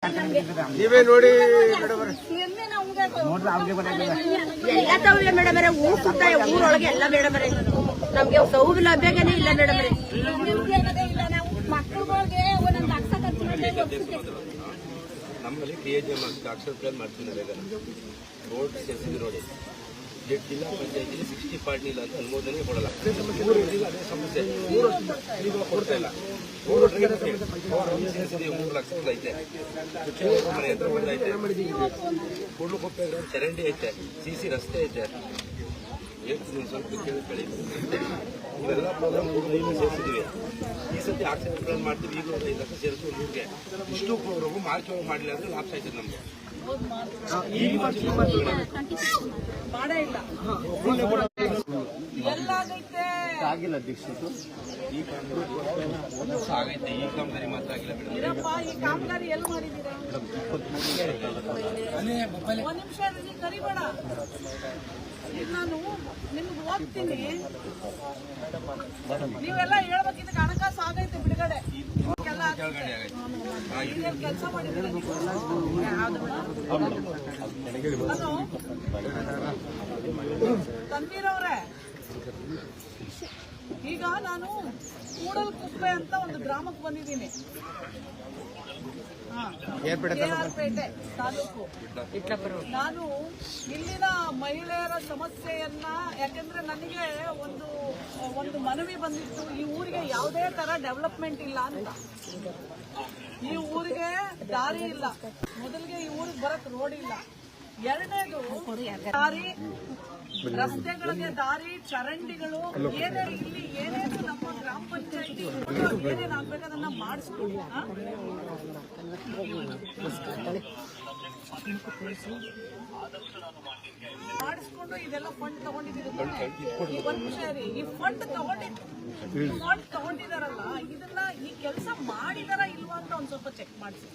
ನೀವೇ ನೋಡಿ ಮೇಡಮ್ ಊರ್ ಸುತ್ತ ಊರೊಳಗೆ ಎಲ್ಲ ಮೇಡಮ್ ನಮ್ಗೆ ಸೌಲಭ್ಯನೇ ಇಲ್ಲ ಮೇಡಮ್. ಮಕ್ಕಳಿಗೆ ಒಂದೊಂದು ಲಕ್ಷ ಖರ್ಚು ನಮ್ಮಲ್ಲಿ KGM ಅಕ್ಷರ ಪ್ಲಾನ್ ಮಾಡ್ತಿದ್ದಾರೆ. ರೋಡ್ ಸೇರಿಸಿದ ರೋಡ್ ಜಿಲ್ಲಾ ಪಂಚಾಯತಿಗೆ 60 ಪಾರ್ಟಿ ಇಲ್ಲ ಅಂತ ಅನುಮೋದನೆ ಕೊಡಲ್ಲ. ಅದೇ ಸಮಸ್ಯೆ ಈಗ ಕೊಡ್ತಾ ಇಲ್ಲ. ಸೇರಿಸಿದೀವಿ 3 ಲಕ್ಷ ಐತೆ, ಮನೆ ಹತ್ರ ಒಂದೈತೆ, ಕೂಡ್ಲುಕೊಪ್ಪೆ ಚರಂಡಿ ಐತೆ, CC ರಸ್ತೆ ಐತೆ. ಹೇಳ್ತೀನಿ ಸ್ವಲ್ಪ ಕೇಳಿ. ಇವೆಲ್ಲ ಪ್ರೋಗ್ರಾಮ್ ಸೇರಿಸಿದೀವಿ. ಈ ಸತಿ ಆಕ್ಷನ್ ಪ್ಲಾನ್ ಮಾಡ್ತೀವಿ. ಈಗ 5 ಲಕ್ಷ ಸೇರಿಸಿ ಊರಿಗೆ ಇಷ್ಟು ಪ್ರೋಗ್ರಾಮು ಮಾರ್ಚ್ ಒಳಗೆ ಮಾಡಲಿಲ್ಲ ಅಂದ್ರೆ ಲಾಭ ಆಯ್ತದೆ ನಮ್ಗೆ. ಆಗಿಲ್ಲ ಅಧ್ಯಕ್ಷರು ಈ ಆಗೈತೆ. ಈ ಕಾಮಗಾರಿ ಮಾತ್ರ ಆಗಿಲ್ಲ ಮೇಡಮ್. ಈ ಕಾಮಗಾರಿ ಎಲ್ಲಿ ಮಾಡಿದ್ದೀರಾ? ಒಂದ್ ನಿಮಿಷ ಕರಿಬೇಡ, ನಾನು ನಿಮ್ಗೆ ಓದ್ತೀನಿ. ನೀವೆಲ್ಲ ಹೇಳ್ಬೇಕಿದ್ದ ಹಣಕಾಸು ಆಗೈತೆ ಬಿಡುಗಡೆ. ಕೆಲಸ ಮಾಡಿದ್ದೀರಾ ತಂದಿರವ್ರೆ? ಈಗ ನಾನು ಕೂಡಲಕುಪ್ಪೆ ಅಂತ ಒಂದು ಗ್ರಾಮಕ್ಕೆ ಬಂದಿದ್ದೀನಿ. KR ತಾಲೂಕು. ನಾನು ಇಲ್ಲಿನ ಮಹಿಳೆಯರ ಸಮಸ್ಯೆಯನ್ನ, ಯಾಕೆಂದ್ರೆ ನನಗೆ ಒಂದು ಮನವಿ ಬಂದಿತ್ತು, ಈ ಊರಿಗೆ ಯಾವುದೇ ತರ ಡೆವಲಪ್ಮೆಂಟ್ ಇಲ್ಲ ಅಂತ. ಈ ಊರಿಗೆ ದಾರಿ ಇಲ್ಲ. ಮೊದಲಿಗೆ ಈ ಊರಿಗೆ ಬರಕ್ ರೋಡ್ ಇಲ್ಲ. ಎರಡನೇದು ದಾರಿ, ರಸ್ತೆಗಳಿಗೆ ದಾರಿ, ಚರಂಡಿಗಳು, ಇಲ್ಲಿ ಏನೇನು ನಮ್ಮ ಗ್ರಾಮ ಪಂಚಾಯತಿ ಏನೇನು ಆಗ್ಬೇಕು ಅದನ್ನ ಮಾಡಿಸ್ಕೊಂಡು ಇದೆಲ್ಲ ಫಂಡ್ ತಗೊಂಡಿದ್ದೀರಿ. ಒಂದ್ ನಿಮಿಷ ರೀ, ಈ ಫಂಡ್ ತಗೊಂಡಿದಾರಲ್ಲ, ಇದನ್ನ ಈ ಕೆಲಸ ಮಾಡಿದಾರ ಇಲ್ವಾ ಅಂತ ಒಂದ್ ಸ್ವಲ್ಪ ಚೆಕ್ ಮಾಡಿಸಿ.